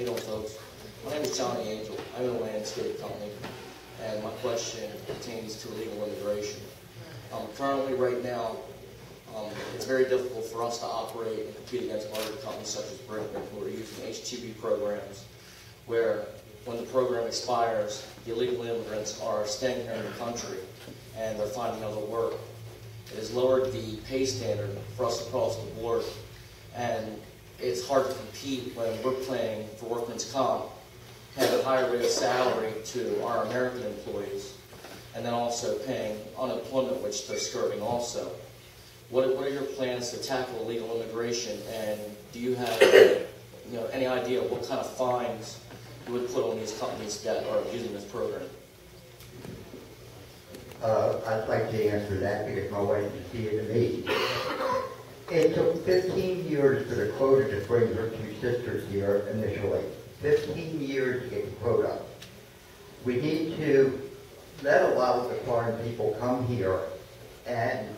you doing, folks? My name is Johnny Angel. I own a landscape company, and my question pertains to illegal immigration. Currently, right now, it's very difficult for us to operate and compete against larger companies such as Brinkman, who are using H-2B programs, where when the program expires, the illegal immigrants are staying here in the country, and they're finding other work. It has lowered the pay standard for us across the board, and it's hard to compete when we're paying for workman's comp, have a higher rate of salary to our American employees, and then also paying unemployment, which they're skirting also. What are your plans to tackle illegal immigration, and do you have any idea what kind of fines you would put on these companies that are using this program? I'd like to answer that because my wife is here to me. It took 15 years for the quota to bring her two sisters here initially. 15 years to get the quota. We need to let a lot of the foreign people come here and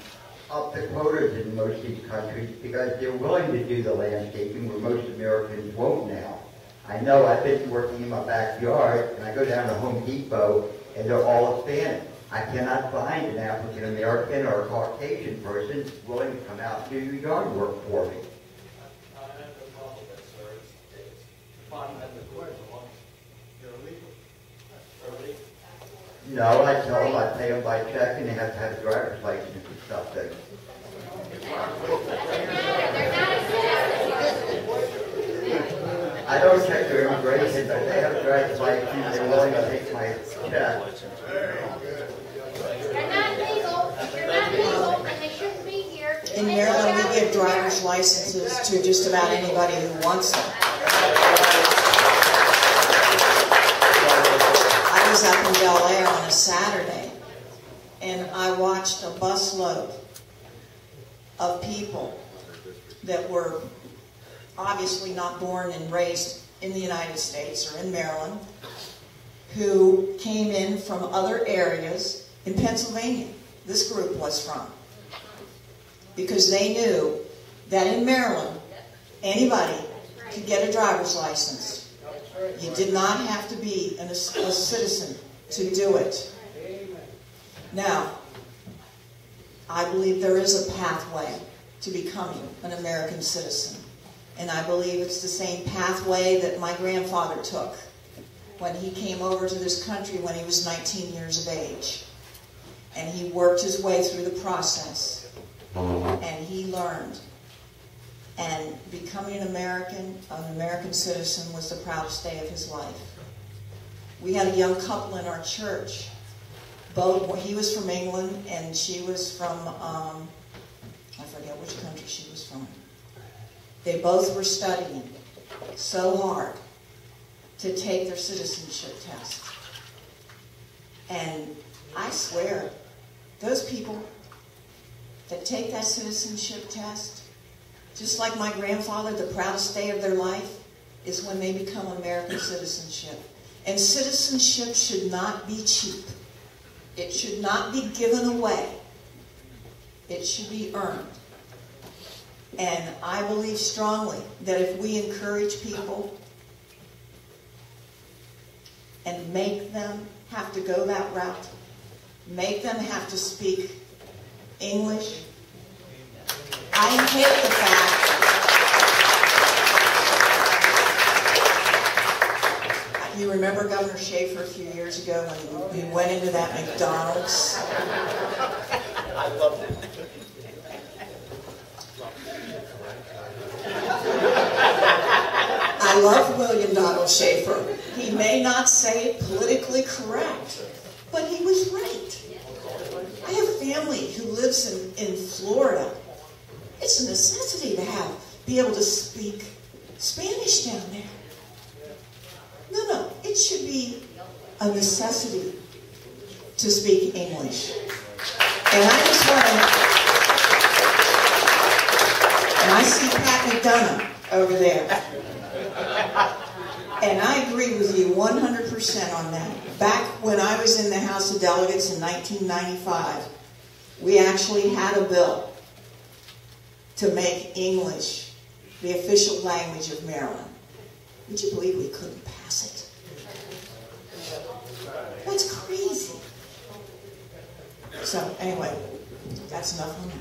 up the quotas in most of these countries because they're willing to do the landscaping where most Americans won't now. I know I've been working in my backyard and I go down to Home Depot and they're all Hispanic. I cannot find an African American or a Caucasian person willing to come out and do yard work for me. No, I tell them I pay them by check and they have to have a driver's license and stuff there. I don't check their immigration, but they have a driver's license, they're willing to take my check. They're not legal, and they shouldn't be here. In Maryland, we give driver's licenses to just about anybody who wants them. I was up in Bel Air on a Saturday, and I watched a busload of people that were obviously not born and raised in the United States or in Maryland, who came in from other areas in Pennsylvania. This group was from. Because they knew that in Maryland, anybody could get a driver's license. You did not have to be a citizen to do it. Now, I believe there is a pathway to becoming an American citizen. And I believe it's the same pathway that my grandfather took when he came over to this country when he was 19 years of age. And he worked his way through the process. And he learned. And becoming an American citizen was the proudest day of his life. We had a young couple in our church. He was from England and she was from, I forget which country she was from. They both were studying so hard to take their citizenship test. And I swear, those people that take that citizenship test, just like my grandfather, the proudest day of their life is when they become American citizenship. And citizenship should not be cheap. It should not be given away. It should be earned. And I believe strongly that if we encourage people and make them have to go that route, make them have to speak English. I hate the fact, you remember Governor Schaefer a few years ago when we went into that McDonald's? I loved it. I love William Donald Schaefer. He may not say it politically correct, but he was right. I have family who lives in Florida. It's a necessity to be able to speak Spanish down there. No, it should be a necessity to speak English. And I just want to, and I see Pat McDonough over there. And I agree with you 100% on that. Back when I was in the House of Delegates in 1995, we actually had a bill to make English the official language of Maryland. Would you believe we couldn't pass it? That's crazy. So anyway, that's enough on that.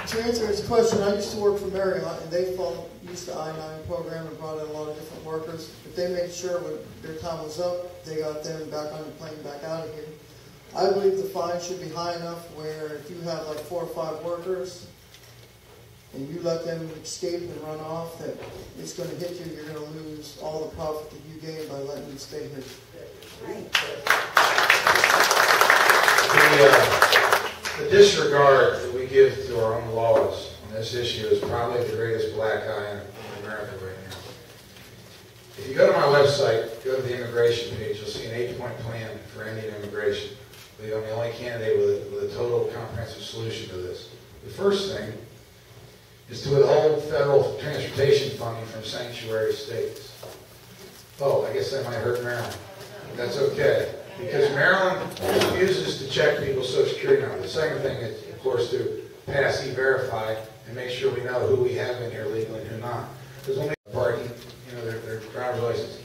To answer his question, I used to work for Marriott, and they used the I-9 program and brought in a lot of different workers. But they made sure when their time was up, they got them back on the plane, back out of here. I believe the fine should be high enough where if you have like 4 or 5 workers, and you let them escape and run off, that it's going to hit you, you're going to lose all the profit that you gained by letting them stay here. The disregard that we give to our own laws on this issue is probably the greatest black eye in America right now. If you go to my website, go to the immigration page, you'll see an 8-point plan for ending immigration. I'm the only candidate with a total comprehensive solution to this. The first thing is to withhold federal transportation funding from sanctuary states. Oh, I guess that might hurt Maryland. That's okay, because Maryland refuses to check people's Social Security number. The second thing is, of course, to pass E-Verify and make sure we know who we have in here legally and who not. Because when they party, you know, their driver's license.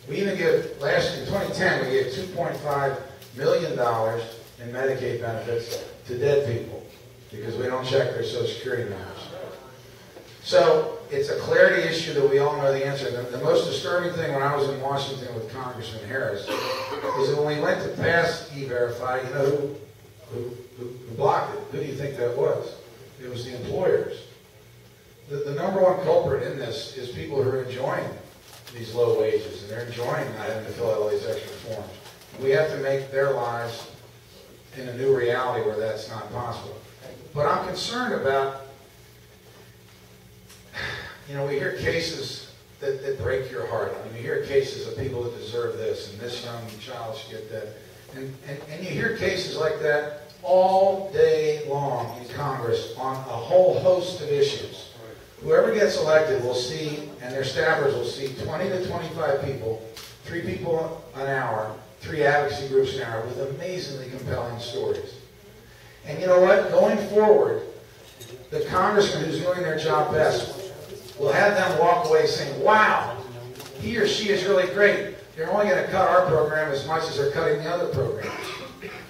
We even give, in 2010, we gave $2.5 million in Medicaid benefits to dead people because we don't check their Social Security numbers. So it's a clarity issue that we all know the answer. The most disturbing thing when I was in Washington with Congressman Harris is that when we went to pass E-Verify, you know who blocked it? Who do you think that was? It was the employers. The number one culprit in this is people who are enjoying these low wages, and they're enjoying not having to fill out all these extra forms. We have to make their lives in a new reality where that's not possible. But I'm concerned about, you know, we hear cases that break your heart. I mean, you hear cases of people that deserve this, and this young child should get that. And you hear cases like that all day long in Congress on a whole host of issues. Whoever gets elected will see, and their staffers will see 20 to 25 people, 3 people an hour, 3 advocacy groups an hour with amazingly compelling stories. And you know what? Going forward, the congressman who's doing their job best will have them walk away saying, wow, he or she is really great. They're only going to cut our program as much as they're cutting the other programs.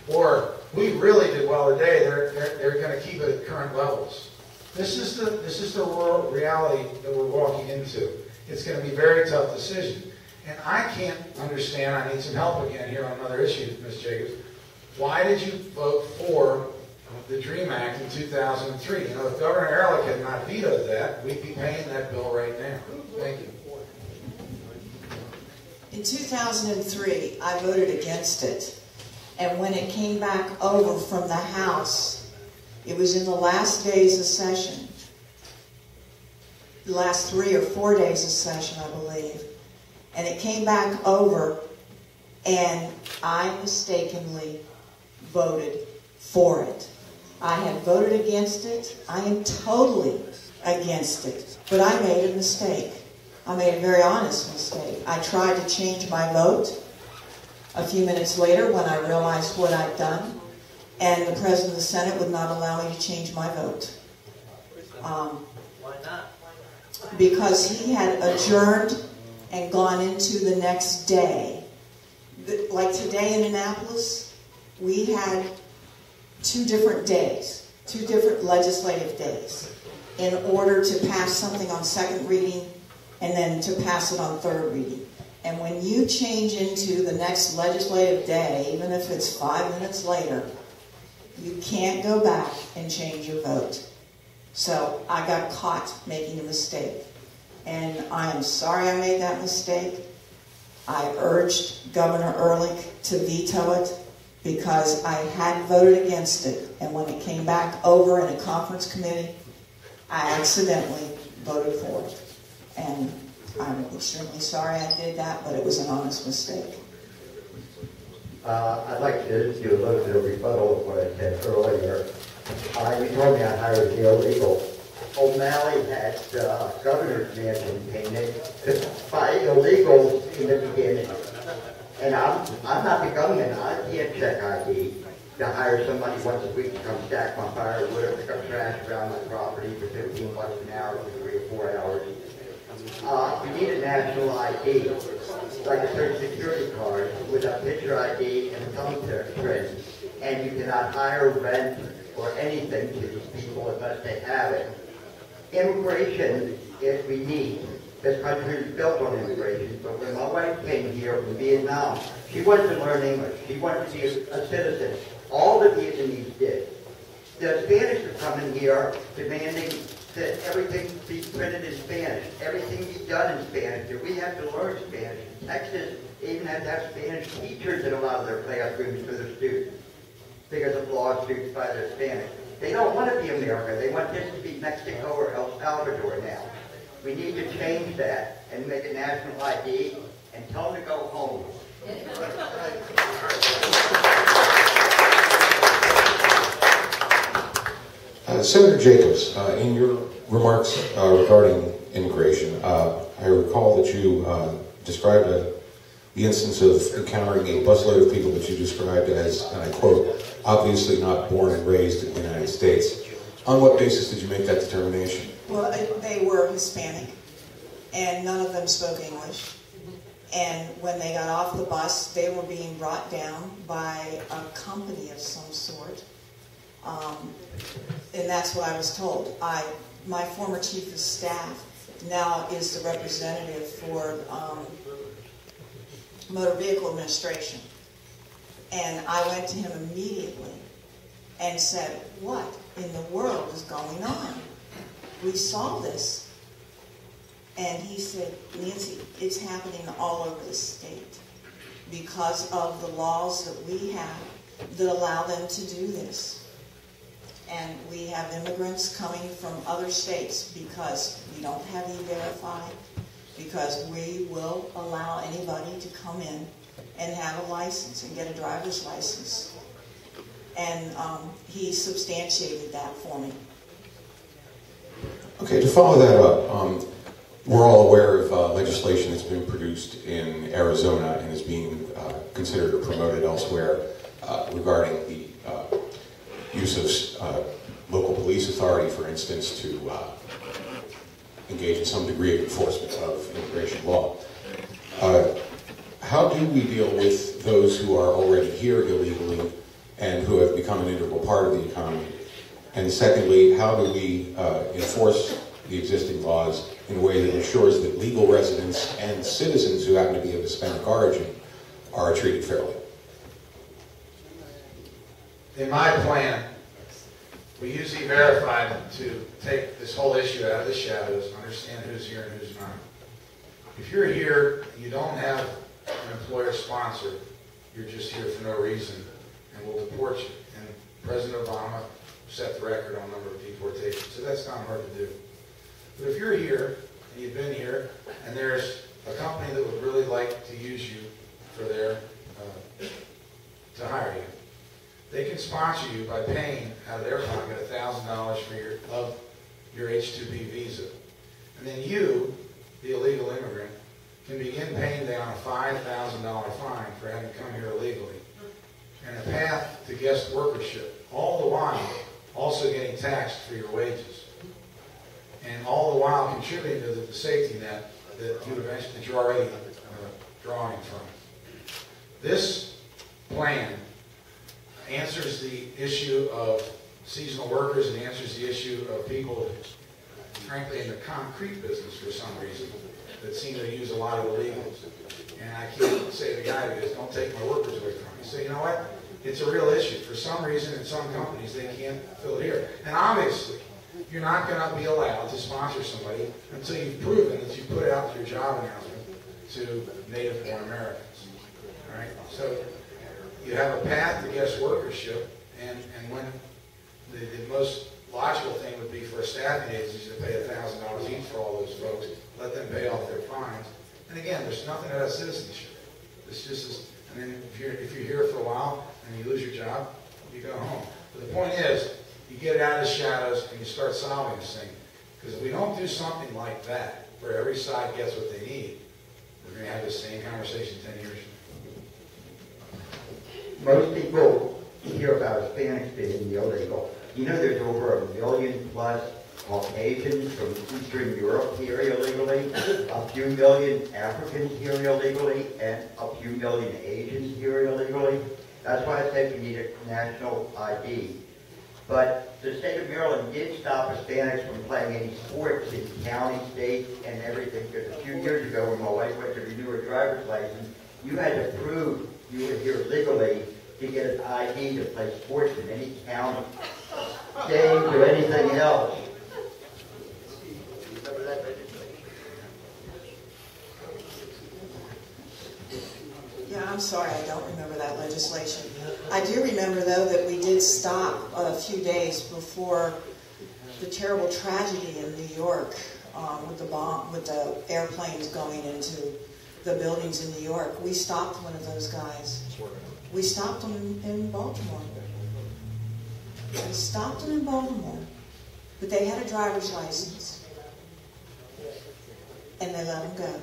Or, we really did well today, they're going to keep it at current levels. This is the world reality that we're walking into. It's going to be a very tough decision. And I can't understand, I need some help again here on another issue, Ms. Jacobs. Why did you vote for the DREAM Act in 2003? You know, if Governor Ehrlich had not vetoed that, we'd be paying that bill right now. Thank you. In 2003, I voted against it. And when it came back over from the House, it was in the last days of session, the last 3 or 4 days of session, I believe. And it came back over, and I mistakenly voted for it. I had voted against it. I am totally against it. But I made a mistake. I made a very honest mistake. I tried to change my vote a few minutes later when I realized what I'd done, and the President of the Senate would not allow me to change my vote. Why not? Because he had adjourned and gone into the next day. Like today in Annapolis, we had 2 different days, 2 different legislative days, in order to pass something on 2nd reading and then to pass it on 3rd reading. And when you change into the next legislative day, even if it's 5 minutes later, you can't go back and change your vote. So I got caught making a mistake. And I am sorry I made that mistake. I urged Governor Ehrlich to veto it because I had voted against it. And when it came back over in a conference committee, I accidentally voted for it. And I'm extremely sorry I did that, but it was an honest mistake. I'd like to do a little bit of rebuttal of what I said earlier. You told me I hired the illegal. O'Malley had governor's mansion painted by illegals in the beginning. And I'm not the government. I can't check ID. to hire somebody once a week to come stack my firewood or pick up trash around my property for $15 an hour for 3 or 4 hours. You need a national ID, like a Social Security card with a picture ID and a thumbprint, and you cannot hire, rent, or anything to these people unless they have it. Immigration is we need. This country is built on immigration, but when my wife came here from Vietnam, she wanted to learn English. She wanted to be a citizen. All the Vietnamese did. The Spanish are coming here demanding that everything be printed in Spanish, everything be done in Spanish, that we have to learn Spanish. Texas even has to have Spanish teachers in a lot of their classrooms for their students because of laws students by their Spanish. They don't want to be America. They want this to be Mexico or El Salvador now. We need to change that and make a national ID and tell them to go home. Senator Jacobs, in your remarks regarding immigration, I recall that you described the instance of encountering a busload of people that you described as, and I quote, obviously not born and raised in the United States. On what basis did you make that determination? Well, they were Hispanic, and none of them spoke English. And when they got off the bus, they were being brought down by a company of some sort. And that's what I was told. My former chief of staff now is the representative for Motor Vehicle Administration. And I went to him immediately and said, what in the world is going on? We saw this. And he said, Nancy, it's happening all over the state because of the laws that we have that allow them to do this. And we have immigrants coming from other states because we don't have E-Verify, because we will allow anybody to come in and have a license and get a driver's license. And he substantiated that for me. Okay, to follow that up, we're all aware of legislation that's been produced in Arizona and is being considered or promoted elsewhere regarding the use of local police authority, for instance, to engage in some degree of enforcement of immigration law. How do we deal with those who are already here illegally and who have become an integral part of the economy? And secondly, how do we enforce the existing laws in a way that ensures that legal residents and citizens who happen to be of Hispanic origin are treated fairly? In my plan, we use E-Verify to take this whole issue out of the shadows, understand who's here and who's not. If you're here and you don't have an employer sponsor, you're just here for no reason, and we'll deport you. And President Obama set the record on the number of deportations, so that's not hard to do. But if you're here, and you've been here, and there's a company that would really like to use you for their, to hire you, they can sponsor you by paying out of their pocket $1,000 for your H-2B visa. And then you, the illegal immigrant, can begin paying down a $5,000 fine for having come here illegally and a path to guest workership, all the while also getting taxed for your wages. And all the while contributing to the safety net that you're already drawing from. This plan answers the issue of seasonal workers and answers the issue of people, frankly, in the concrete business for some reason, that seem to use a lot of illegals. And I can't say to the guy who goes, don't take my workers away from me. So you know what? It's a real issue. For some reason, in some companies, they can't fill it here. And obviously, you're not going to be allowed to sponsor somebody until you've proven that you put out your job announcement to native-born Americans. All right? So you have a path to guest workership, and when the most logical thing would be for a staffing agency to pay $1,000 each for all those folks, let them pay off their fines. And again, there's nothing about citizenship. It's just, and then if you're here for a while and you lose your job, you go home. But the point is, you get it out of the shadows and you start solving this thing. Because if we don't do something like that, where every side gets what they need, we're going to have the same conversation 10 years from now. Most people here hear about Hispanics being illegal. You know there's over 1 million plus Caucasians from Eastern Europe here illegally, a few million Africans here illegally, and a few million Asians here illegally. That's why I said we need a national ID. But the state of Maryland did stop Hispanics from playing any sports in county, state, and everything. Because a few years ago when my wife went to renew her driver's license, you had to prove you were here legally to get an ID to play sports in any county, games, or anything else. Yeah, I'm sorry, I don't remember that legislation. I do remember, though, that we did stop a few days before the terrible tragedy in New York with the airplanes going into the buildings in New York. We stopped one of those guys. We stopped him in Baltimore. We stopped him in Baltimore, but they had a driver's license, and they let him go.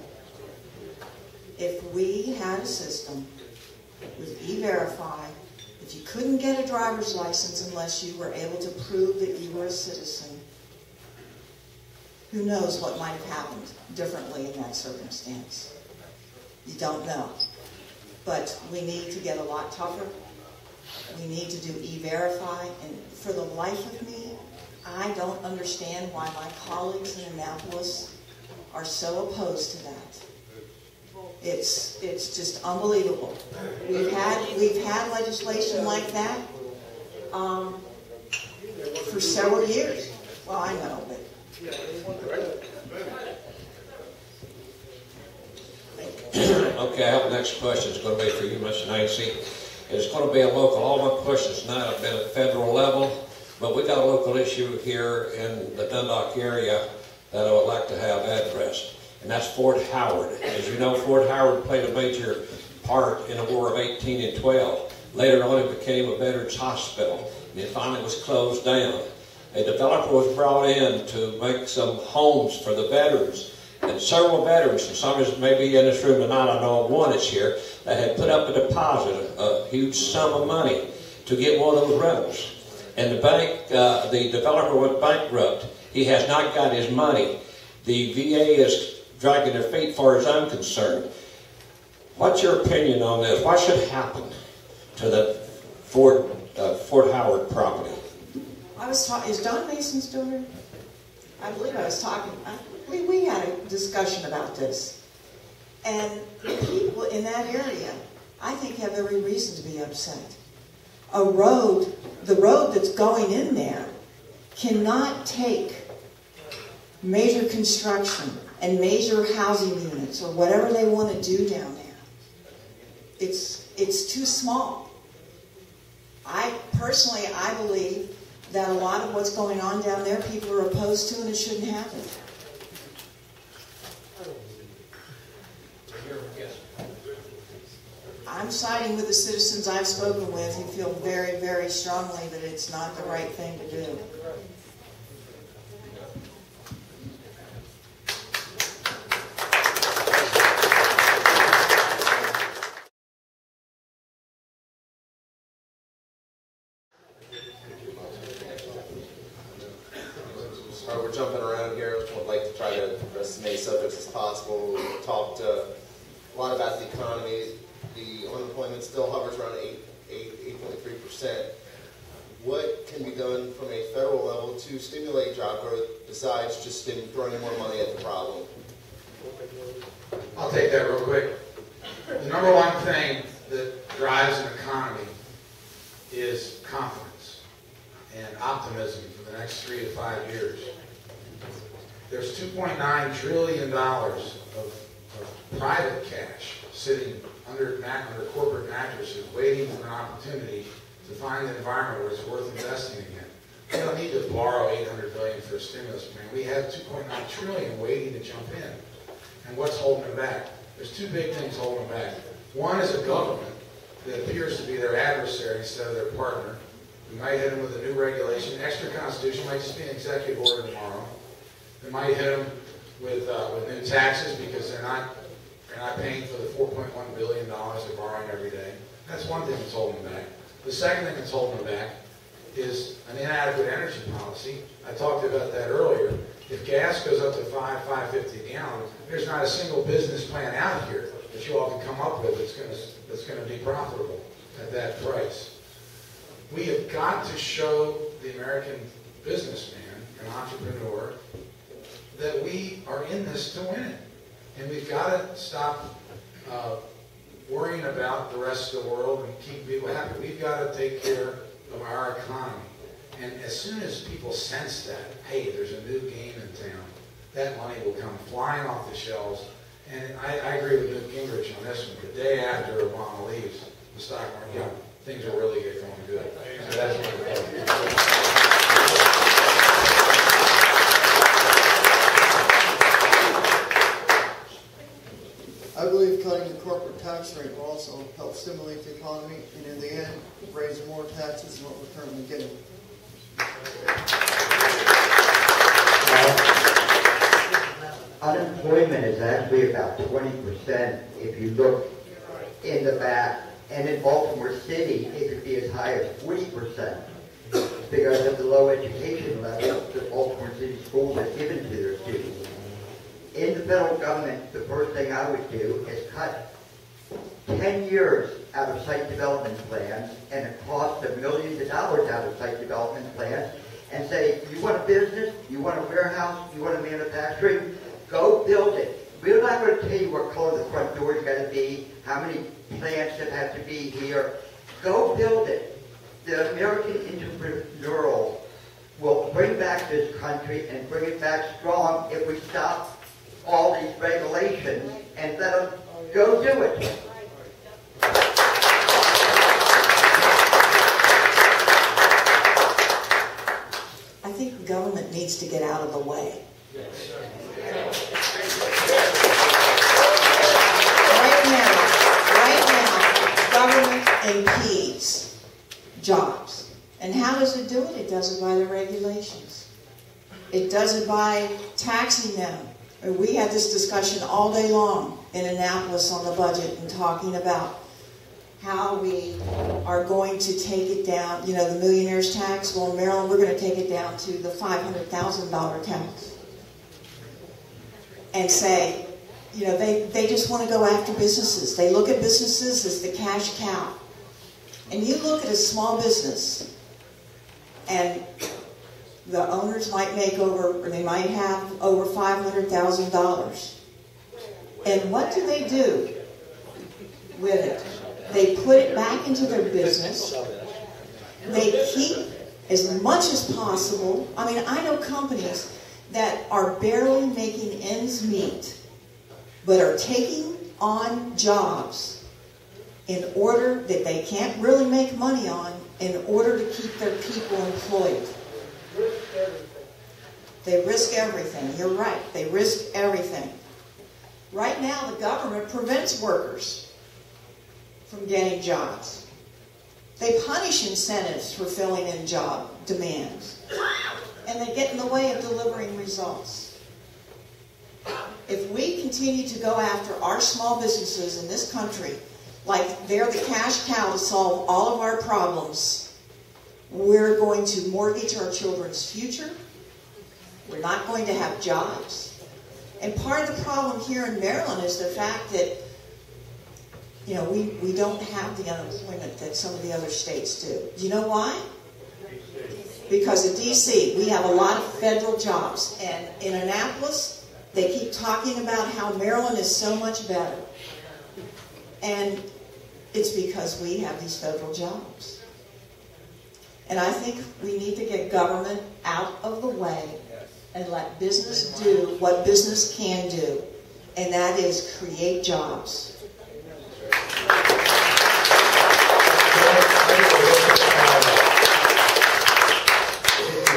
If we had a system with E-Verify, if you couldn't get a driver's license unless you were able to prove that you were a citizen, who knows what might have happened differently in that circumstance? You don't know. But we need to get a lot tougher. We need to do E-Verify, and for the life of me, I don't understand why my colleagues in Annapolis are so opposed to that. It's just unbelievable. We've had legislation like that for several years. Well, I know, but okay, I have the next question. It's going to be for you, Mr. Nancy. It's going to be a local. All my questions tonight have been at federal level, but we got a local issue here in the Dundalk area that I would like to have addressed. And that's Fort Howard. As you know, Fort Howard played a major part in the War of 1812. Later on, it became a veterans hospital, and it finally was closed down. A developer was brought in to make some homes for the veterans, and several veterans, and some is maybe in this room tonight, I know of one is here, that had put up a deposit, a huge sum of money, to get one of those rentals. And the bank, the developer went bankrupt. He has not got his money. The VA is dragging their feet as far as I'm concerned. What's your opinion on this? What should happen to the Fort Howard property? I was talking, is Don Mason still here? I believe we had a discussion about this. And the people in that area, I think, have every reason to be upset. The road that's going in there cannot take major construction and major housing units or whatever they want to do down there. It's too small. I believe that a lot of what's going on down there people are opposed to, and it shouldn't happen. I'm siding with the citizens I've spoken with who feel very, very strongly that it's not the right thing to do. We're jumping around here. Would like to try to address as many subjects as possible. We talked a lot about the economy. The unemployment still hovers around 8.3%. What can be done from a federal level to stimulate job growth besides just throwing more money at the problem? I'll take that real quick. The number one thing that drives an economy is confidence and optimism for the next 3 to 5 years. There's $2.9 trillion of private cash sitting under corporate mattresses waiting for an opportunity to find an environment where it's worth investing in. We don't need to borrow $800 billion for a stimulus plan. We have $2.9 trillion waiting to jump in. And what's holding them back? There's two big things holding them back. One is a government that appears to be their adversary instead of their partner. We might hit them with a new regulation. Extra constitution might just be an executive order tomorrow. We might hit them with new taxes because they're not paying for the $4.1 billion they're borrowing every day. That's one thing that's holding them back. The second thing that's holding them back is an inadequate energy policy. I talked about that earlier. If gas goes up to $5.50 a gallon, there's not a single business plan out here that you all can come up with that's going to be profitable at that price. We have got to show the American businessman and entrepreneur that we are in this to win it. And we've got to stop worrying about the rest of the world and keep people happy. We've got to take care of our economy. And as soon as people sense that, hey, there's a new game in town, that money will come flying off the shelves. And I agree with Newt Gingrich on this one. The day after Obama leaves, the stock market, things will really get going good. So that's my opinion. I believe cutting the corporate tax rate will also help stimulate the economy and in the end raise more taxes than what we're currently getting. Unemployment is actually about 20% if you look in the back. And in Baltimore City, it could be as high as 40% because of the low education level that Baltimore City schools have given to their students. In the federal government, the first thing I would do is cut 10 years out of site development plans and the cost of millions of dollars out of site development plans and say, you want a business, you want a warehouse, you want a manufacturing, go build it. We're not going to tell you what color the front door is going to be, how many plants that have to be here. Go build it. The American entrepreneurial will bring back this country and bring it back strong if we stop all these regulations and let them go do it. I think the government needs to get out of the way. Right now, government impedes jobs. And how does it do it? It does it by the regulations. It does it by taxing them. We had this discussion all day long in Annapolis on the budget and talking about how we are going to take it down, you know, the millionaire's tax. Well, in Maryland, we're going to take it down to the $500,000 tax. And say, you know, they just want to go after businesses. They look at businesses as the cash cow. And you look at a small business, and the owners might make over, or they might have over $500,000. And what do they do with it? They put it back into their business. They keep as much as possible. I mean, I know companies that are barely making ends meet, but are taking on jobs in order that they can't really make money on, in order to keep their people employed. They risk everything. You're right. They risk everything. Right now, the government prevents workers from getting jobs. They punish incentives for filling in job demands. And they get in the way of delivering results. If we continue to go after our small businesses in this country like they're the cash cow to solve all of our problems, we're going to mortgage our children's future. We're not going to have jobs. And part of the problem here in Maryland is the fact that, you know, we don't have the unemployment that some of the other states do. Do you know why? Because in D.C., we have a lot of federal jobs. And in Annapolis, they keep talking about how Maryland is so much better. And it's because we have these federal jobs. And I think we need to get government out of the way and let business do what business can do. And that is create jobs.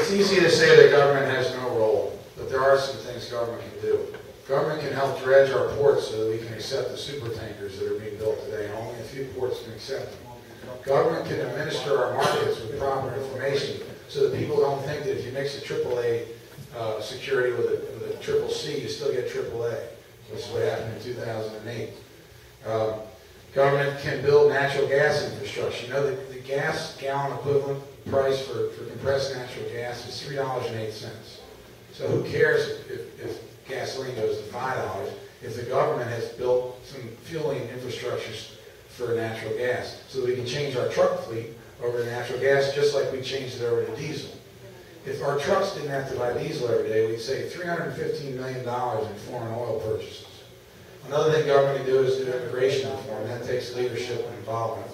It's easy to say that government has no role, but there are some things government can do. Government can help dredge our ports so that we can accept the super tankers that are being built today, and only a few ports can accept them. Government can administer our markets with proper information so that people don't think that if you mix a AAA security with a triple C, you still get AAA, which is what happened in 2008. government can build natural gas infrastructure. You know, the gas gallon equivalent price for compressed natural gas is $3.08. So who cares if gasoline goes to $5 if the government has built some fueling infrastructures for natural gas so that we can change our truck fleet over to natural gas just like we changed it over to diesel. If our trucks didn't have to buy diesel every day, we'd save $315 million in foreign oil purchases. Another thing government can do is do immigration reform. That takes leadership and involvement.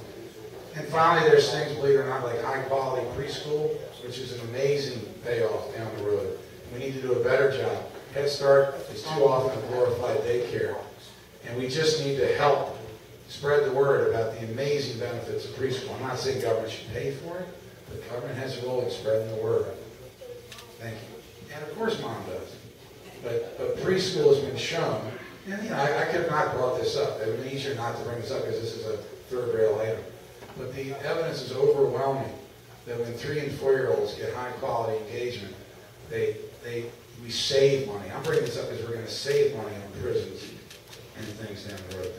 And finally, there's things, believe it or not, like high-quality preschool, which is an amazing payoff down the road. We need to do a better job. Head Start is too often a glorified daycare. And we just need to help spread the word about the amazing benefits of preschool. I'm not saying government should pay for it, but government has a role in spreading the word. Thank you. And of course mom does. But preschool has been shown, and you know, I could have not brought this up. It would have been easier not to bring this up because this is a third rail item. But the evidence is overwhelming that when 3- and 4-year-olds get high quality engagement, we save money. I'm bringing this up because we're going to save money on prisons and things down the road.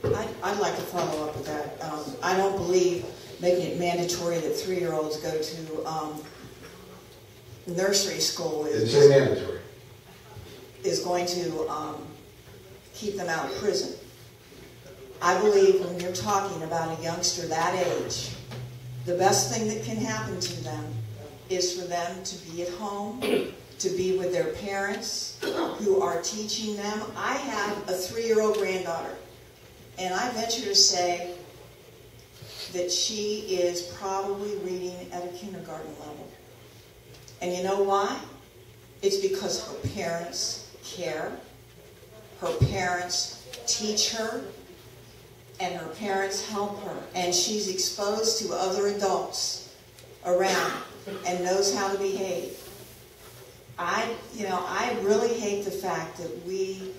Thank you. I'd like to follow up with that. I don't believe making it mandatory that 3-year-olds go to nursery school It's mandatory. is going to keep them out of prison. I believe when you're talking about a youngster that age, the best thing that can happen to them is for them to be at home, to be with their parents who are teaching them. I have a 3-year-old granddaughter, and I venture to say that she is probably reading at a kindergarten level. And you know why? It's because her parents care, her parents teach her, and her parents help her. And she's exposed to other adults around and knows how to behave. I really hate the fact that we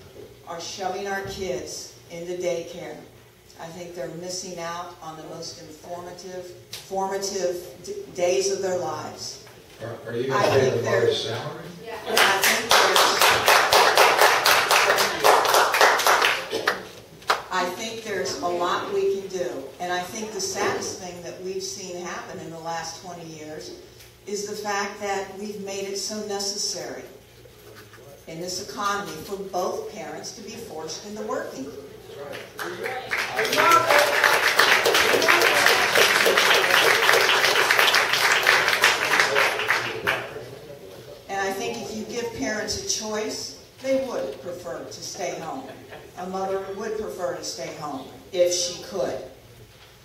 are shoving our kids into daycare. I think they're missing out on the most formative days of their lives. Are you going to pay the mother's salary? I think there's a lot we can do. And I think the saddest thing that we've seen happen in the last 20 years is the fact that we've made it so necessary in this economy for both parents to be forced into working. And I think if you give parents a choice, they would prefer to stay home. A mother would prefer to stay home if she could.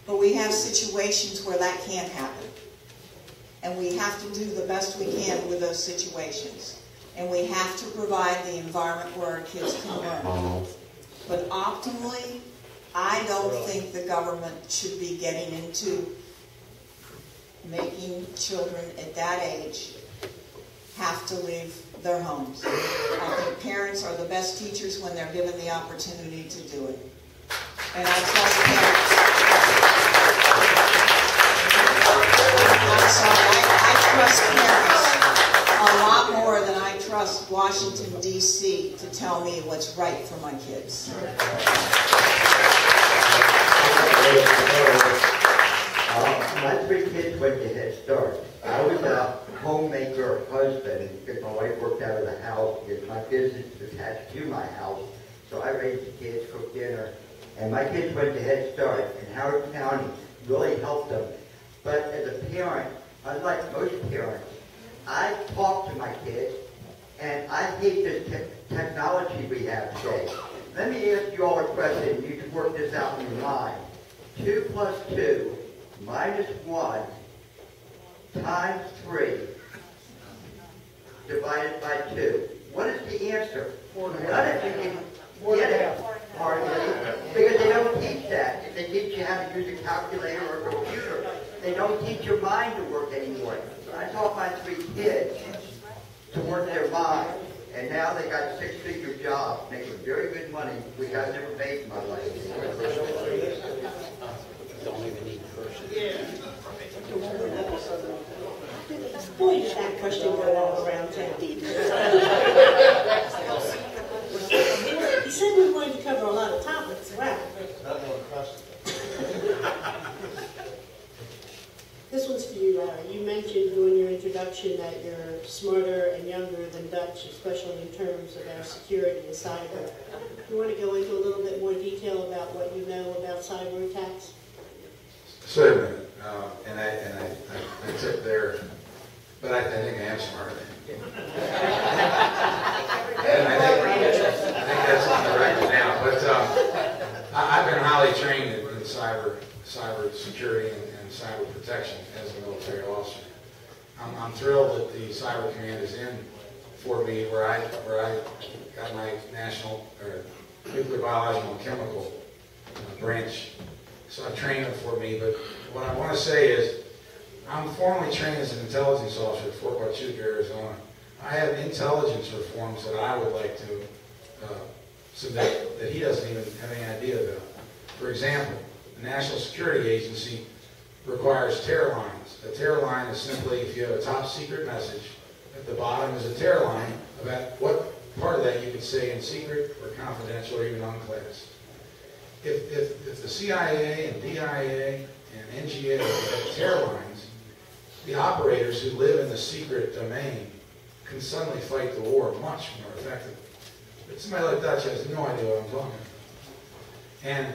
But we have situations where that can't happen. And we have to do the best we can with those situations. And we have to provide the environment where our kids can learn. But optimally, I don't think the government should be getting into making children at that age have to leave their homes. I think parents are the best teachers when they're given the opportunity to do it. And I trust parents. I'm sorry, I trust parents a lot more than I trust Washington, D.C. to tell me what's right for my kids. My 3 kids went to Head Start. I was a homemaker husband because my wife worked out of the house because my business is attached to my house. So I raised the kids, cooked dinner, and my kids went to Head Start, and Howard County really helped them. But as a parent, unlike most parents, I talk to my kids, and I hate this technology we have today. Let me ask you all a question. You can work this out in your mind. 2 plus 2 minus 1 times 3 divided by 2. What is the answer? None of you can get it hardly, because they don't teach that. They teach you how to use a calculator or a computer. They don't teach your mind to work anymore. I taught my 3 kids to work their mind, and now they got 6-figure jobs, making very good money, which I've never made in my life. Don't even need Boy, that question go all around town. He said we wanted to cover a lot of topics. Wow. introduction that you're smarter and younger than Dutch, especially in terms of our security and cyber. You want to go into a little bit more detail about what you know about cyber attacks? Certainly, and I took their, but I think I am smarter than you. And I think that's on the record now. But I've been highly trained in cyber security and cyber protection as a military officer. I'm thrilled that the Cyber Command is in Fort Meade, where I got my national nuclear, biological, and chemical branch. So I trained at Fort Meade. But what I want to say is, I'm formally trained as an intelligence officer at Fort Huachuca, Arizona. I have intelligence reforms that I would like to submit that he doesn't even have any idea about. For example, the National Security Agency requires tear lines. A tear line is simply if you have a top secret message, at the bottom is a tear line about what part of that you could say in secret or confidential or even unclassed. If the CIA and DIA and NGA have tear lines, the operators who live in the secret domain can suddenly fight the war much more effectively. But somebody like Dutch has no idea what I'm talking about. And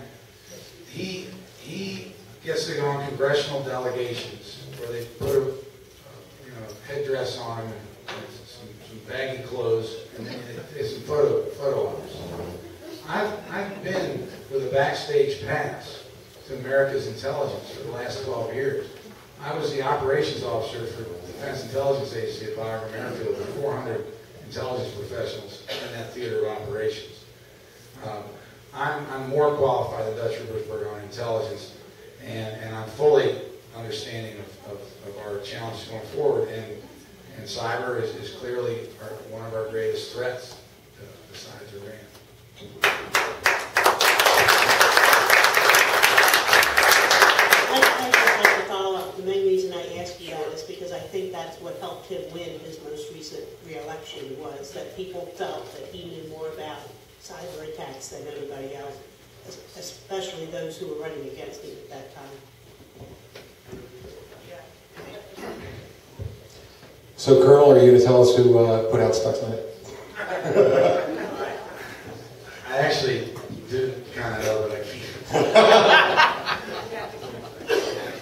he gets to go on congressional delegations where they put a headdress on him and some baggy clothes and some photo ops. I've been with a backstage pass to America's intelligence for the last 12 years. I was the operations officer for the Defense Intelligence Agency at Byron Merrifield with 400 intelligence professionals in that theater of operations. I'm more qualified than Dutch Rubersberg on intelligence, and I'm fully understanding of our challenges going forward. And cyber is clearly one of our greatest threats besides Iran. I'd just like to follow up. The main reason I asked you that is because I think that's what helped him win his most recent re-election, was that people felt that he knew more about cyber attacks than anybody else, especially those who were running against him at that time. So, Colonel, are you going to tell us who put out Stuxnet? I actually do kind of know, but I can't.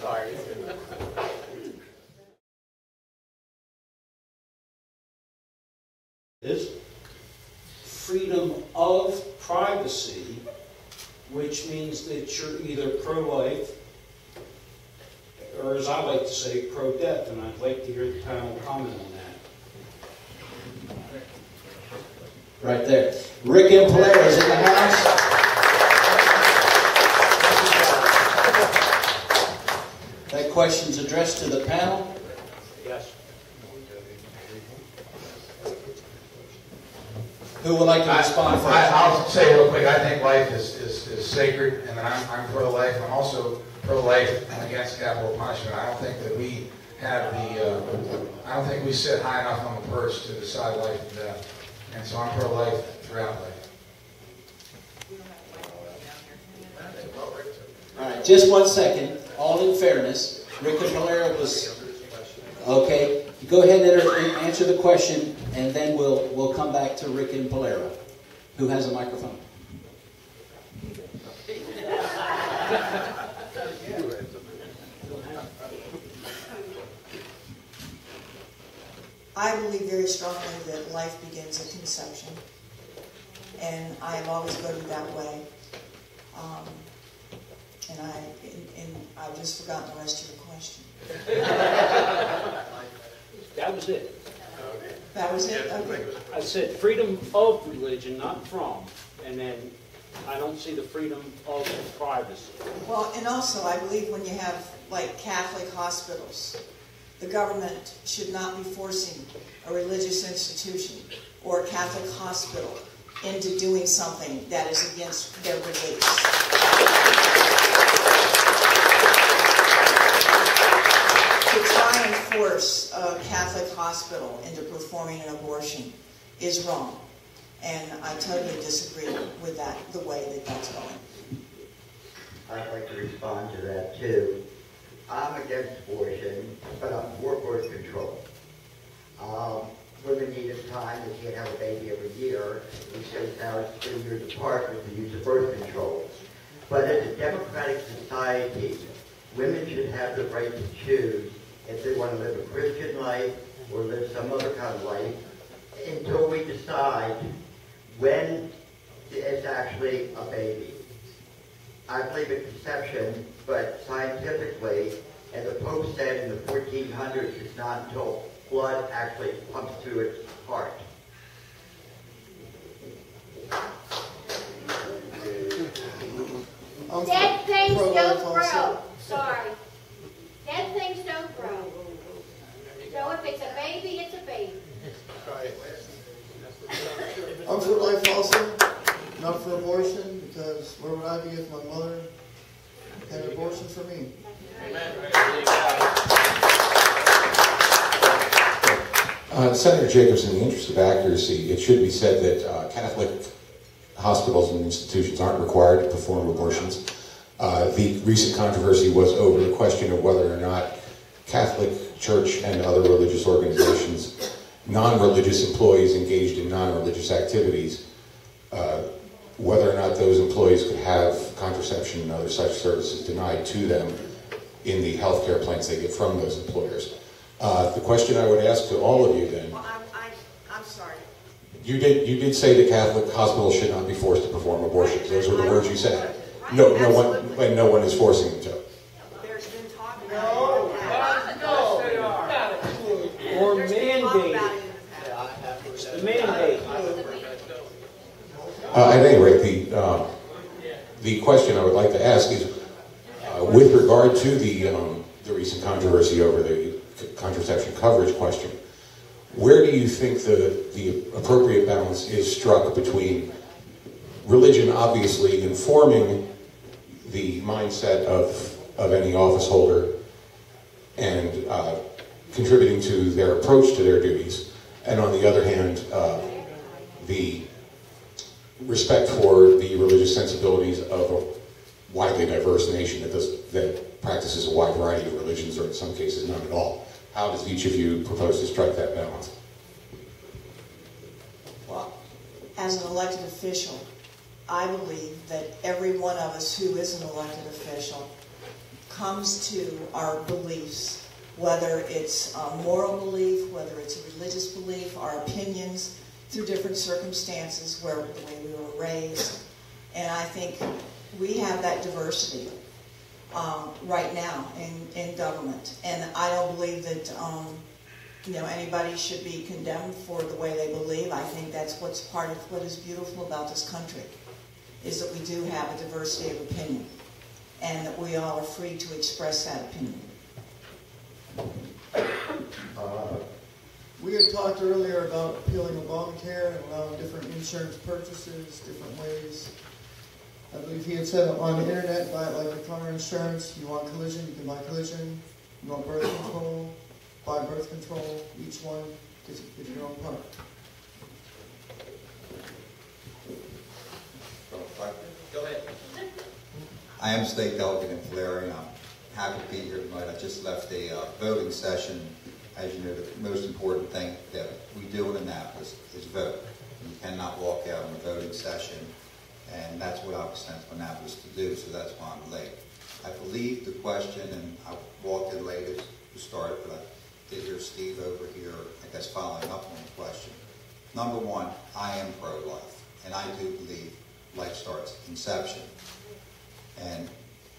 Sorry. Is freedom of privacy, which means that you're either pro-life or, as I like to say, pro-death, and I'd like to hear the panel comment on that. Right there. Rick Impallaria is in the house. That question's addressed to the panel. Yes. Who would like to respond first? I'll say real quick, I think life is sacred, and I'm pro-life. I'm also pro-life and against capital punishment. I don't think that we have I don't think we sit high enough on the perch to decide life and death. And so I'm pro-life throughout life. All right, just 1 second. All in fairness, Rick Impallaria was... Okay, go ahead and answer the question, and then we'll come back to Rick Impallaria, who has a microphone. I believe very strongly that life begins at conception, and I've always voted that way. And I've just forgotten the rest of your question. That was it. That was it? Okay. I said freedom of religion, not from, and then I don't see the freedom of privacy. Well, and also I believe when you have, like, Catholic hospitals, the government should not be forcing a religious institution or a Catholic hospital into doing something that is against their beliefs. To try and force a Catholic hospital into performing an abortion is wrong. And I totally disagree with that, the way that that's going. I'd like to respond to that too. I'm against abortion, but I'm for birth control. Women needed time, they can't have a baby every year. We say now it's 3 years apart with the use of birth control. But as a democratic society, women should have the right to choose if they want to live a Christian life or live some other kind of life until we decide when it's actually a baby. I believe in conception, but scientifically, as the Pope said in the 1400s, it's not until blood actually pumps through its heart. Dead things don't grow. Sorry. Dead things don't grow. So if it's a baby, it's a baby. I'm for life also, not for abortion, because where would I be if my mother had an abortion for me? Senator Jacobs, in the interest of accuracy, it should be said that Catholic hospitals and institutions aren't required to perform abortions. The recent controversy was over the question of whether or not Catholic Church and other religious organizations, non-religious employees engaged in non-religious activities, whether or not those employees could have contraception and other such services denied to them in the health care plans they get from those employers. The question I would ask to all of you then... Well, I'm sorry. You did say that Catholic hospitals should not be forced to perform abortions. Those were the words you said. No one is forcing them to. There's been talk about it. Or mandate. Mandate. At any rate, the question I would like to ask is, with regard to the recent controversy over the contraception coverage question, where do you think the appropriate balance is struck between religion obviously informing the mindset of any office holder and contributing to their approach to their duties, and on the other hand, the respect for the religious sensibilities of a widely diverse nation that practices a wide variety of religions, or in some cases none at all? How does each of you propose to strike that balance? Well, as an elected official, I believe that every one of us who is an elected official comes to our beliefs, whether it's a moral belief, whether it's a religious belief, our opinions, through different circumstances, where the way we were raised. And I think we have that diversity right now in government. And I don't believe that anybody should be condemned for the way they believe. I think that's what's part of what is beautiful about this country, is that we do have a diversity of opinion, and that we all are free to express that opinion. We had talked earlier about appealing Obamacare and allowing different insurance purchases, different ways. I believe he had said on the internet, buy it like a car insurance. You want collision, you can buy collision. You want birth control, buy birth control. Each one gets your own part. Go ahead. I am state delegate in Impallaria, and I'm happy to be here tonight. I just left a voting session. As you know, the most important thing that we do in Annapolis is vote. You cannot walk out on a voting session, and that's what I was sent to Annapolis to do, so that's why I'm late. I believe the question, and I walked in late to start, but I did hear Steve over here, I guess, following up on the question. Number one, I am pro-life, and I do believe life starts at conception. And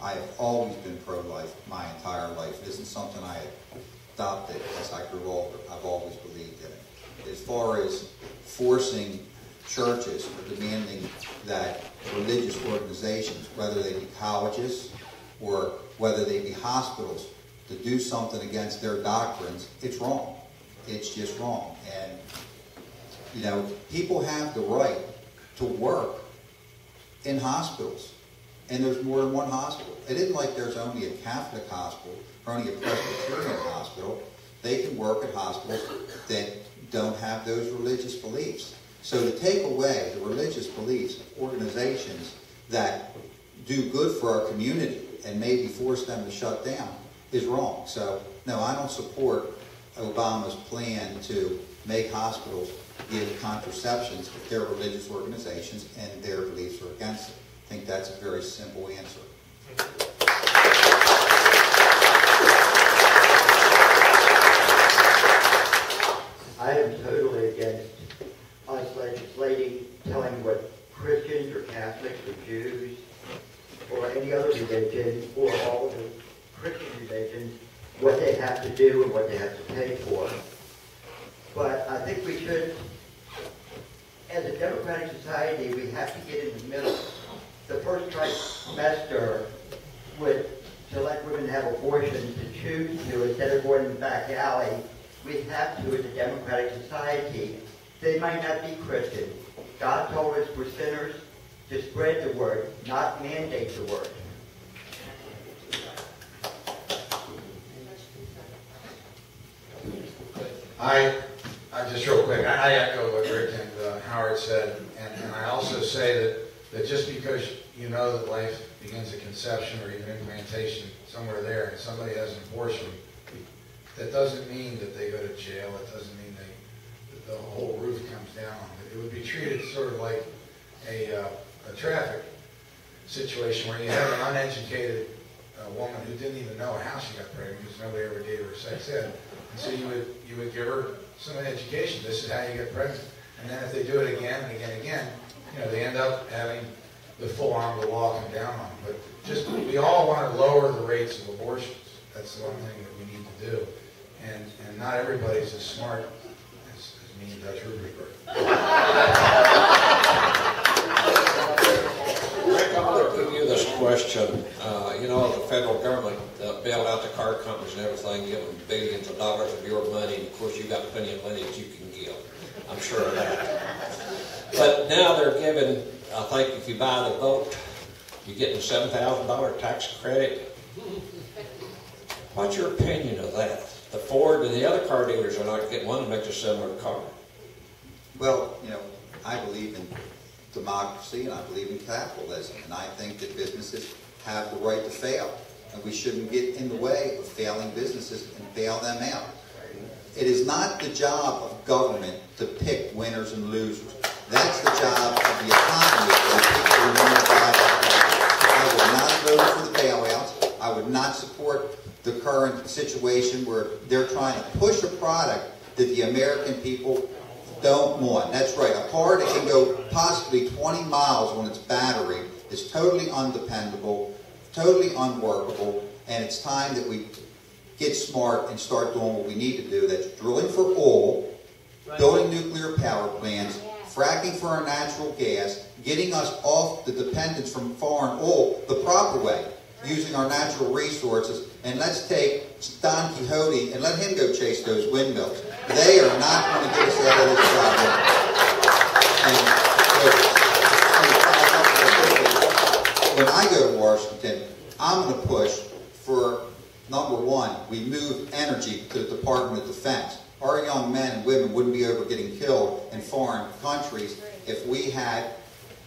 I have always been pro-life my entire life. It isn't something I adopted as I grew older. I've always believed in it. As far as forcing churches or demanding that religious organizations, whether they be colleges or whether they be hospitals, to do something against their doctrines, it's wrong. It's just wrong. And, people have the right to work in hospitals. And there's more than one hospital. It isn't like there's only a Catholic hospital or only a Presbyterian hospital. They can work at hospitals that don't have those religious beliefs. So to take away the religious beliefs of organizations that do good for our community and maybe force them to shut down is wrong. So, no, I don't support Obama's plan to make hospitals give contraceptions if they're religious organizations and their beliefs are against it. I think that's a very simple answer. I am totally against us legislating, telling what Christians or Catholics or Jews or any other religion or all of the Christian religions what they have to do and what they have to pay for. But I think we should, as a democratic society, we have to get in the middle. The first trimester would to let women have abortions to choose to instead of going in the back alley. We have to, as a democratic society. They might not be Christian. God told us we're sinners to spread the word, not mandate the word. I just real quick, I echo what Rick and Howard said, and I also say that just because you know that life begins at conception or even implantation somewhere there, and somebody has an abortion, that doesn't mean that they go to jail. It doesn't mean that the whole roof comes down on it. It would be treated sort of like a traffic situation where you have an uneducated woman who didn't even know how she got pregnant because nobody ever gave her sex ed. And so you would give her some education. This is how you get pregnant. And then if they do it again and again and again, you know, they end up having the full arm of the law come down on them. But just, we all want to lower the rates of abortions. That's the one thing that we need to do. And not everybody's as smart as me and Dutch Ruby were. Rick, I'm going to give you this question. You know, the federal government bailed out the car companies and everything, give them billions of dollars of your money, and of course you've got plenty of money that you can give. I'm sure of that. But now they're giving, I think if you buy the vote, you're getting a $7,000 tax credit. What's your opinion of that? The Ford and the other car dealers are not getting one that makes a similar car. Well, you know, I believe in democracy and I believe in capitalism, and I think that businesses have the right to fail, and we shouldn't get in the way of failing businesses and bail them out. It is not the job of government to pick winners and losers. That's the job of the economy. I would not vote for the bailouts. I would not support the current situation where they're trying to push a product that the American people don't want. That's right. A car that can go possibly 20 miles on its battery is totally undependable, totally unworkable, and it's time that we get smart and start doing what we need to do. That's drilling for oil, building nuclear power plants, fracking for our natural gas, getting us off the dependence from foreign oil the proper way, using our natural resources, and let's take Don Quixote and let him go chase those windmills. They are not going to get us out of this problem. When I go to Washington, I'm going to push for, number one, we move energy to the Department of Defense. Our young men and women wouldn't be over getting killed in foreign countries if we had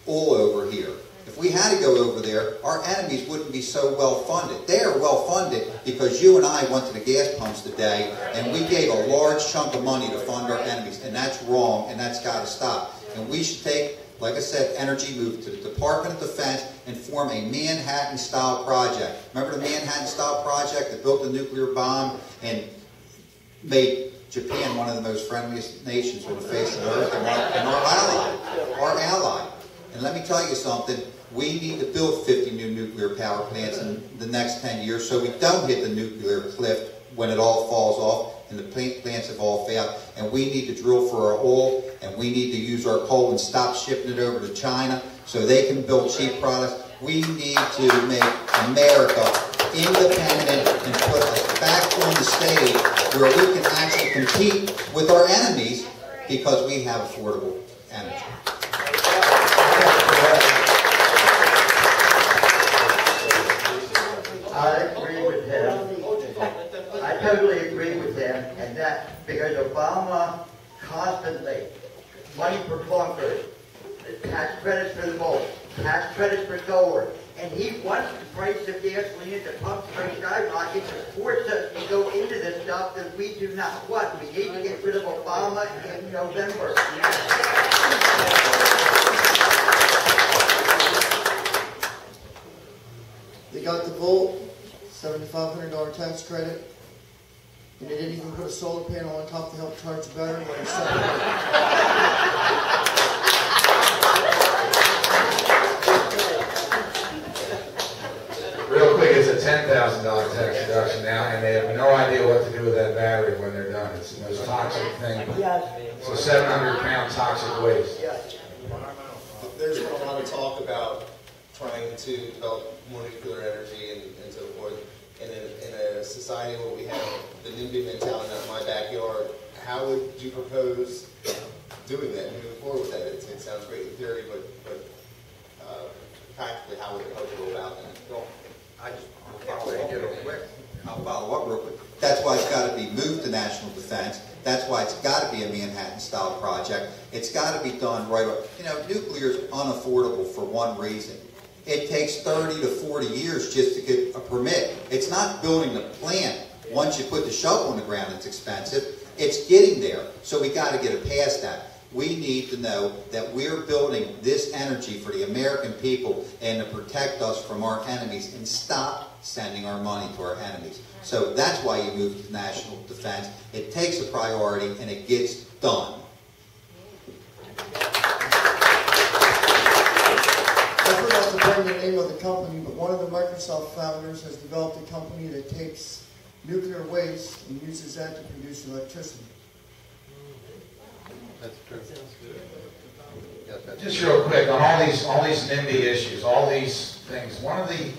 oil over here. If we had to go over there, our enemies wouldn't be so well funded. They are well funded because you and I went to the gas pumps today and we gave a large chunk of money to fund our enemies, and that's wrong, and that's got to stop. And we should take, like I said, energy, move to the Department of Defense and form a Manhattan-style project. Remember the Manhattan-style project that built the nuclear bomb and made Japan one of the most friendliest nations on the face of the earth, and our ally. And let me tell you something, we need to build 50 new nuclear power plants in the next 10 years so we don't hit the nuclear cliff when it all falls off and the plants have all failed. And we need to drill for our oil, and we need to use our coal and stop shipping it over to China so they can build cheap products. We need to make America independent and put us back on the stage where we can actually compete with our enemies because we have affordable energy. I agree with him. I totally agree with him, and that because Obama constantly, money for clunkers, tax credits for the most, tax credits for solar, and he wants the price of gasoline at the pump to skyrocket to force us to go into this stuff that we do not want. We need to get rid of Obama in November. They got the Volt, $7,500 tax credit, and they didn't even put a solar panel on top to help charge the battery when it's Real quick, it's a $10,000 tax deduction now, and they have no idea what to do with that battery when they're done. It's the most toxic thing. It's a 700-pound toxic waste. There's been a lot of talk about trying to develop more nuclear energy and so forth. And in a society where we have the NIMBY mentality in my backyard, how would you propose doing that, moving forward with that? It sounds great in theory, but practically, how would it go about that? I'll follow up real quick. That's why it's got to be moved to national defense. That's why it's got to be a Manhattan-style project. It's got to be done right away. You know, nuclear is unaffordable for one reason. It takes 30 to 40 years just to get a permit. It's not building the plant. Once you put the shovel in the ground, it's expensive. It's getting there. So we got to get it past that. We need to know that we're building this energy for the American people and to protect us from our enemies and stop sending our money to our enemies. So that's why you move to national defense. It takes a priority and it gets done. I forgot to bring the name of the company, but one of the Microsoft founders has developed a company that takes nuclear waste and uses that to produce electricity. That's true. Just real quick, on all these NIMBY issues, all these things, one of the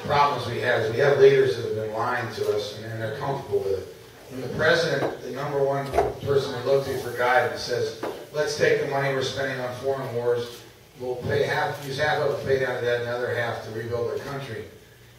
problems we have is we have leaders that have been lying to us and they're comfortable with it. When the president, the number one person we look to for guidance, says, let's take the money we're spending on foreign wars, we'll use half of it to pay down debt and the other half to rebuild our country.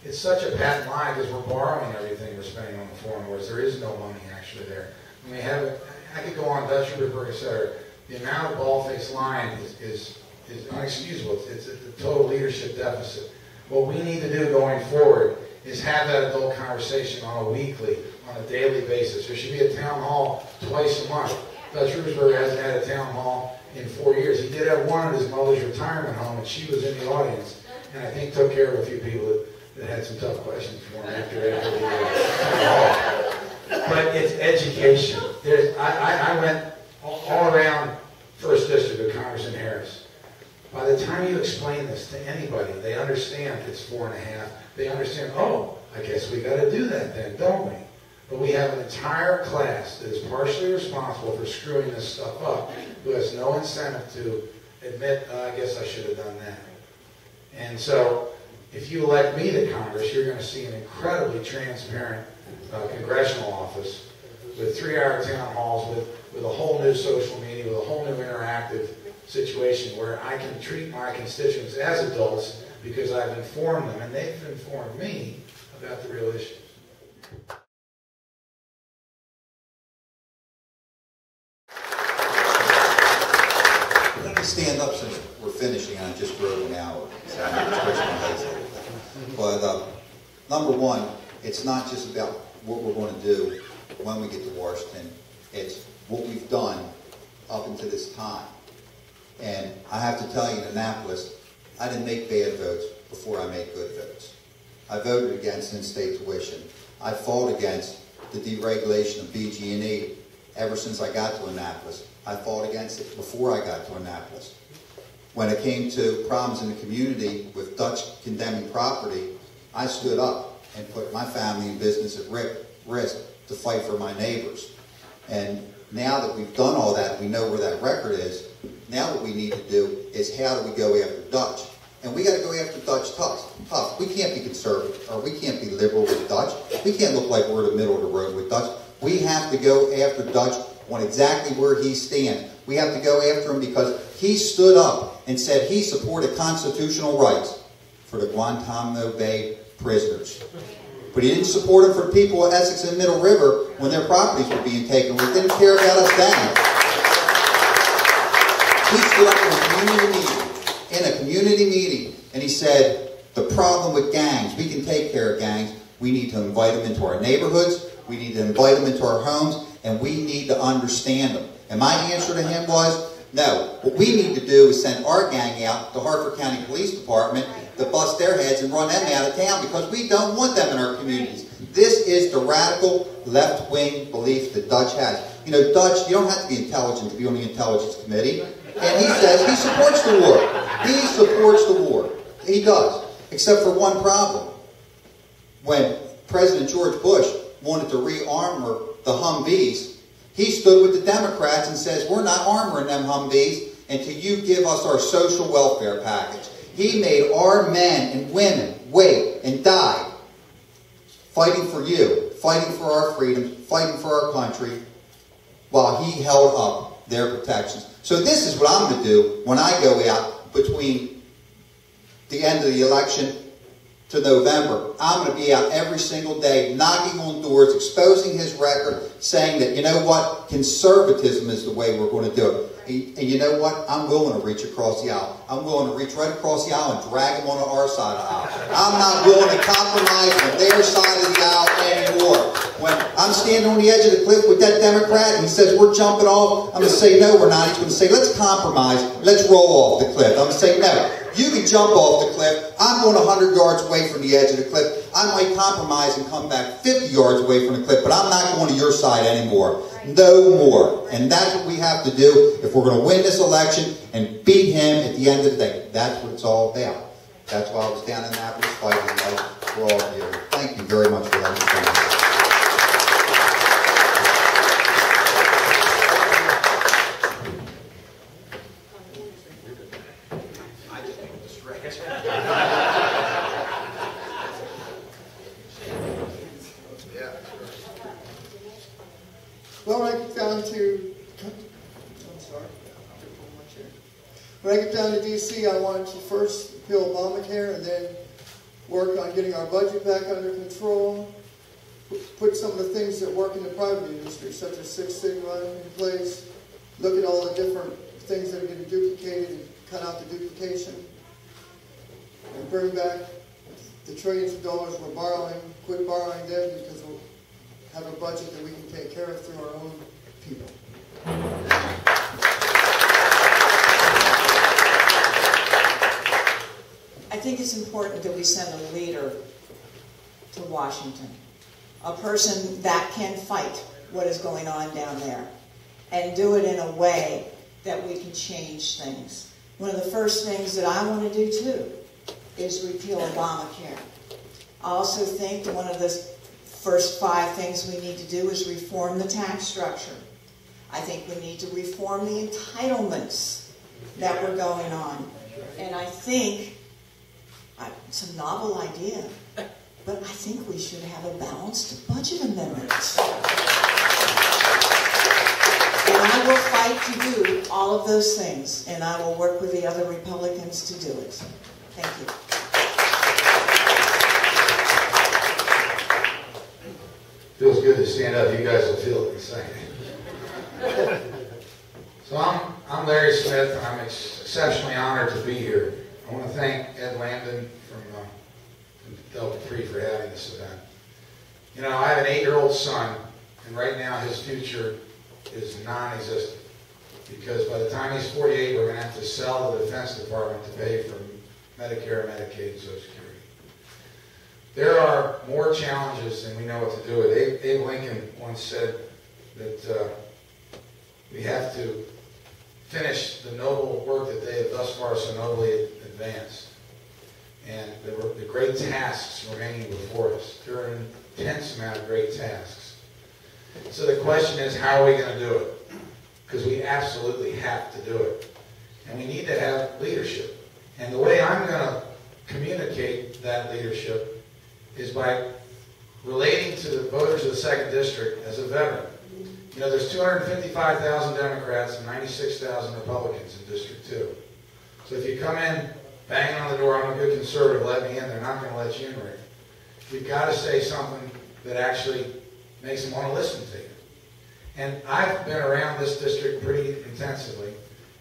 It's such a patent lie because we're borrowing everything we're spending on the foreign wars. There is no money actually there. And we have it. I could go on, Dutch Ruberg, etc. The amount of bald-faced lying is unexcusable. It's a total leadership deficit. What we need to do going forward is have that adult conversation on a weekly, on a daily basis. There should be a town hall twice a month. Dutch Ruberg hasn't had a town hall in 4 years. He did have one at his mother's retirement home, and she was in the audience, and I think took care of a few people that had some tough questions for him after the town hall. But it's education. I went all around 1st District of Congressman Harris. By the time you explain this to anybody, they understand it's 4.5. They understand, oh, I guess we got to do that then, don't we? But we have an entire class that is partially responsible for screwing this stuff up, who has no incentive to admit, I guess I should have done that. And so, if you elect me to Congress, you're going to see an incredibly transparent Congressional office with 3-hour town halls, with a whole new social media, with a whole new interactive situation where I can treat my constituents as adults because I've informed them and they've informed me about the real issues. Let me stand up since we're finishing and I just wrote an hour. So I'm going to push my legs a little bit. But number one, it's not just about what we're going to do when we get to Washington. It's what we've done up until this time. And I have to tell you, in Annapolis, I didn't make bad votes before I made good votes. I voted against in-state tuition. I fought against the deregulation of BG&E ever since I got to Annapolis. I fought against it before I got to Annapolis. When it came to problems in the community with Dutch condemning property, I stood up and put my family and business at risk to fight for my neighbors. And now that we've done all that, we know where that record is. Now what we need to do is how do we go after Dutch? And we got to go after Dutch tough. We can't be conservative, or we can't be liberal with Dutch. We can't look like we're in the middle of the road with Dutch. We have to go after Dutch on exactly where he stands. We have to go after him because he stood up and said he supported constitutional rights for the Guantanamo Bay prisoners. But he didn't support them for the people of Essex and Middle River when their properties were being taken. He didn't care about us then. He stood up in a community meeting, and he said, the The problem with gangs, we can take care of gangs. We need to invite them into our neighborhoods. We need to invite them into our homes, and we need to understand them. And my answer to him was, no. What we need to do is send our gang out to Hartford County Police Department to bust their heads and run them out of town because we don't want them in our communities. This is the radical left-wing belief that Dutch has. You know, Dutch, you don't have to be intelligent to be on the Intelligence Committee. And he says he supports the war. He supports the war. He does. Except for one problem. When President George Bush wanted to re-armor the Humvees, he stood with the Democrats and says, we're not armoring them Humvees until you give us our social welfare package. He made our men and women wait and die fighting for you, fighting for our freedoms, fighting for our country, while he held up their protections. So this is what I'm going to do when I go out between the end of the election to November. I'm going to be out every single day, knocking on doors, exposing his record, saying that, you know what, conservatism is the way we're going to do it. And you know what? I'm willing to reach across the aisle. I'm willing to reach right across the aisle and drag them on our side of the aisle. I'm not willing to compromise on their side of the aisle anymore. When I'm standing on the edge of the cliff with that Democrat and he says, we're jumping off, I'm going to say, no, we're not. He's going to say, let's compromise. Let's roll off the cliff. I'm going to say, no. You can jump off the cliff. I'm going 100 yards away from the edge of the cliff. I might compromise and come back 50 yards away from the cliff, but I'm not going to your side anymore. No more. And that's what we have to do if we're going to win this election and beat him at the end of the day. That's what it's all about. That's why I was down in Annapolis fighting for all of you. Thank you very much for that. Well, when I get down to D.C., I want to first repeal Obamacare and then work on getting our budget back under control, put some of the things that work in the private industry, such as Six Sigma, in place, look at all the different things that are getting duplicated and cut out the duplication, and bring back the trillions of dollars we're borrowing, quit borrowing them because we'll have a budget that we can take care of through our own people. I think it's important that we send a leader to Washington, a person that can fight what is going on down there and do it in a way that we can change things. One of the first things that I want to do too is repeal Obamacare. I also think that one of the first 5 things we need to do is reform the tax structure. I think we need to reform the entitlements that were going on. And I think it's a novel idea, but I think we should have a balanced budget amendment. And I will fight to do all of those things, and I will work with the other Republicans to do it. Thank you. Feels good to stand up. You guys will feel it in a second. So I'm Larry Smith, and I'm exceptionally honored to be here. I want to thank Ed Landon from Delta Free for having this event. You know, I have an 8-year-old son, and right now his future is non-existent. Because by the time he's 48, we're going to have to sell the Defense Department to pay for Medicare, Medicaid, and Social Security. There are more challenges than we know what to do with. Abe Lincoln once said that we have to finish the noble work that they have thus far so nobly advanced. And the great tasks remaining before us. There are an intense amount of great tasks. So the question is, how are we going to do it? Because we absolutely have to do it. And we need to have leadership. And the way I'm going to communicate that leadership is by relating to the voters of the 2nd District as a veteran. You know, there's 255,000 Democrats and 96,000 Republicans in District 2. So if you come in banging on the door, I'm a good conservative, let me in, they're not going to let you in right. You've got to say something that actually makes them want to listen to you. And I've been around this district pretty intensively,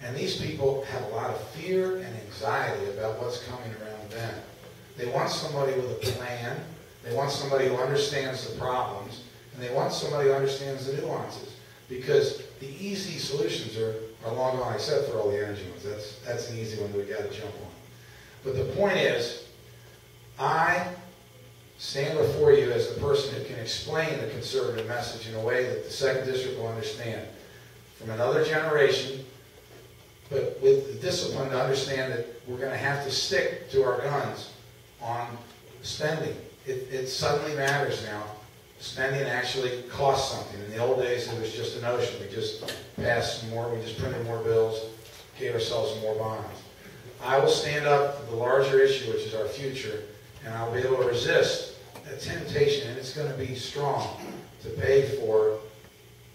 and these people have a lot of fear and anxiety about what's coming around them. They want somebody with a plan. They want somebody who understands the problems. And they want somebody who understands the nuances. Because the easy solutions are long gone, except for all the energy ones. That's an easy one that we got to jump on. But the point is, I stand before you as the person who can explain the conservative message in a way that the 2nd District will understand. From another generation, but with the discipline to understand that we're going to have to stick to our guns on spending. It suddenly matters now. Spending actually costs something. In the old days, it was just a notion. We just passed some more, we just printed more bills, gave ourselves some more bonds. I will stand up to the larger issue, which is our future, and I'll be able to resist that temptation, and it's going to be strong, to pay for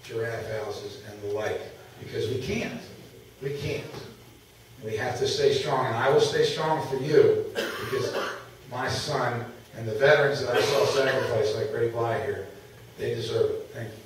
giraffe houses and the like. Because we can't. We can't. We have to stay strong, and I will stay strong for you, because my son and the veterans that I saw sacrifice, like Ray Bly here, they deserve it. Thank you.